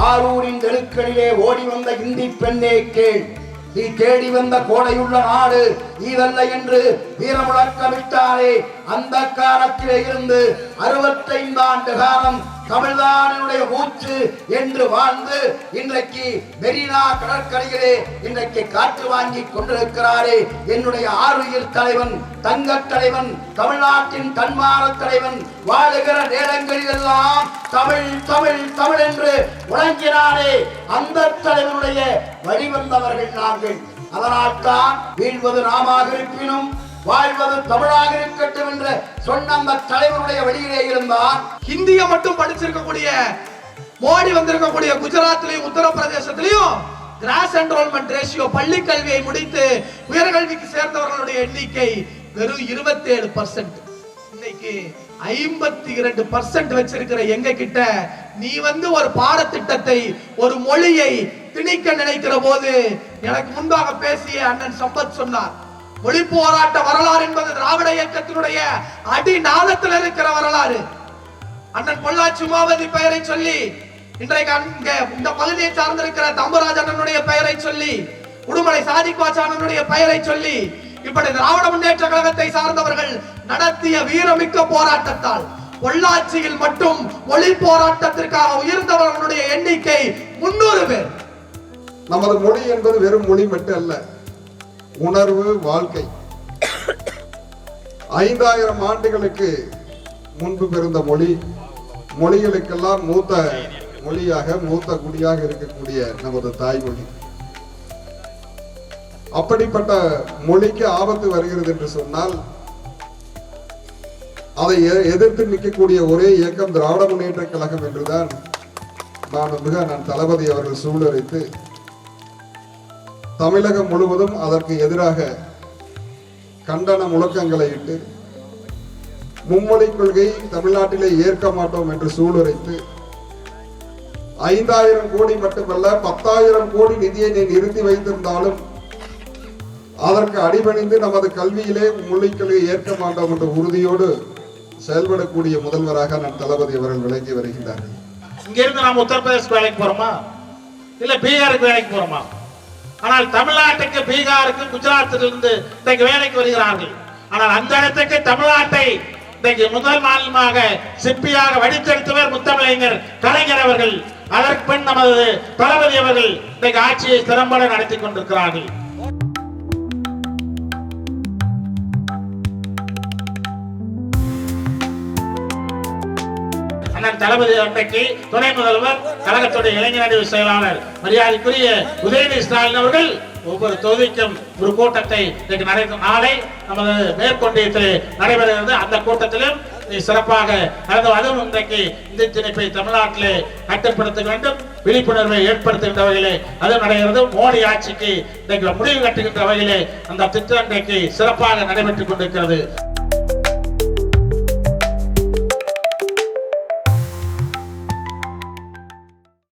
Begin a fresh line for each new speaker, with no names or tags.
ஆரூரின் தெருக்களிலே ஓடி வந்த இந்தி பெண்ணே கேள், நீ தேடி வந்த கோடையுள்ள நாடு இதல்ல என்று வீரமுழக்கமிட்டாரே. அந்த காலத்திலே இருந்து 65 ஆண்டு காலம் தமிழ்தான் என்னுடைய மூச்சு என்று வாழ்ந்து இன்றைக்கு மெரினா கடற்கரையிலே இன்றைக்கு காற்று வாங்கி கொண்டிருக்கிறாரே என்னுடைய ஆருயிர் தலைவன், தங்க தலைவன், தமிழ்நாட்டின் தன்மான தலைவன். வாழுகிற நேரங்களிலெல்லாம் தமிழ் தமிழ் தமிழ் என்று முழங்கினாரே, அந்த தலைவனுடைய வழிவந்தவர்கள் நாங்கள். அதனால்தான் வீழ்வது நாமாக இருப்பினும் வாழ்வது தமிழாக இருக்கட்டும் என்று சொன்ன அந்த தலைவனுடைய வழியிலே இருந்தால்
ஹிந்திய மட்டும் படிச்சிருக்கக்கூடிய மோடி வந்திருக்கக்கூடிய குஜராத்திலையும் உத்தரப்பிரதேசத்திலையும் கிராஸ் என்ரோல்மெண்ட் ரேஷியோ பள்ளி கல்வியை முடித்து உயர்கல்விக்கு சேர்ந்தவர்களுடைய எண்ணிக்கை வெறும் 27%. இன்னைக்கு 52% வச்சிருக்கிற எங்க கிட்ட நீ ஒரு பாடத்திட்டத்தை ஒரு மொழியை திணிக்க நினைக்கிற போது எனக்கு முன்பாக பேசிய அண்ணன் சம்பத் சொன்னார், மொழி போராட்ட வரலாறு என்பது திராவிட இயக்கத்தினுடைய அடிநாதத்தில் இருக்கிற வரலாறு. அண்ணன் பொள்ளாச்சி உமாவதி பெயரை சொல்லி, இன்றைக்கு இந்த பகுதியை சார்ந்திருக்கிற தம்பராஜ் அண்ணனுடைய பெயரை சொல்லி, உடுமலை சாதிக் பாட்சா அண்ணனுடைய பெயரை சொல்லி, இப்படி திராவிட முன்னேற்ற கழகத்தை சார்ந்தவர்கள் நடத்திய வீரமிக்க போராட்டத்தால் பொள்ளாச்சியில் மட்டும் மொழி போராட்டத்திற்காக உயர்ந்தவர்களுடைய எண்ணிக்கை 300 பேர்.
நமது மொழி என்பது வெறும் மொழி மட்டும் அல்ல, உணர்வு, வாழ்க்கை. 5000 ஆண்டுகளுக்கு முன்பு பிறந்த மொழி, மொழிகளுக்கெல்லாம் மூத்த மொழியாக மூத்த குடியாக இருக்கக்கூடிய நமது தாய்மொழி. அப்படிப்பட்ட மொழிக்கு ஆபத்து வருகிறது என்று சொன்னால் அதை எதிர்த்து நிற்கக்கூடிய ஒரே இயக்கம் திராவிட முன்னேற்ற கழகம் என்றுதான் நான் தளபதி அவர்கள் சூழலைத்து தமிழகம் முழுவதும் அதற்கு எதிராக கண்டன முழக்கங்களை இட்டு மும்மொழி கொள்கை தமிழ்நாட்டிலே ஏற்க மாட்டோம் என்று சூளுரைத்து 5000 கோடி மட்டுமல்ல 10,000 கோடி நிதியை நிறுத்தி வைத்திருந்தாலும் அதற்கு அடிபணிந்து நமது கல்வியிலே மொழி கொள்கை ஏற்க மாட்டோம் என்ற உறுதியோடு செயல்படக்கூடிய முதல்வராக நான் தளபதி அவர்கள் விளங்கி வருகின்றார்கள்.
இங்கிருந்து நாம் உத்தரப்பிரதேச வேலைக்கு போறோமா இல்ல பீகாருக்கு வேலைக்கு போறோமா? ஆனால் தமிழ்நாட்டுக்கு பீகாருக்கு குஜராத்திலிருந்து இன்றைக்கு வேலைக்கு வருகிறார்கள். ஆனால் அந்த இடத்துக்கு தமிழ்நாட்டை இன்றைக்கு முதல் மாநிலமாக சிற்பியாக வடித்தெடுத்தவர் முத்தமிழறிஞர் கலைஞர் அவர்கள். அதற்கு பின் நமது தளபதி அவர்கள் இன்றைக்கு ஆட்சியை திறம்பட நடத்தி கொண்டிருக்கிறார்கள். தளபதி அன்றைக்கு துணை முதல்வர் கழகத்துடைய இளைஞரணி செயலாளர் மரியாதைக்குரிய உதயநிதி ஸ்டாலின் அவர்கள் ஒவ்வொரு தொகுதிக்கும் ஒரு கூட்டத்தை நாளை நமது மேற்கொண்டியத்தில் நடைபெறுகிறது. அந்த கூட்டத்திலும் சிறப்பாக அதுவும் இன்றைக்கு இந்தி திணிப்பை தமிழ்நாட்டிலே கட்டுப்படுத்த வேண்டும், விழிப்புணர்வை ஏற்படுத்துகின்ற வகையிலே அது நடைகிறது. மோடி ஆட்சிக்கு இன்றைக்கு முடிவு கட்டுகின்ற வகையிலே அந்த திட்டம் இன்றைக்கு சிறப்பாக நடைபெற்றுக் கொண்டிருக்கிறது.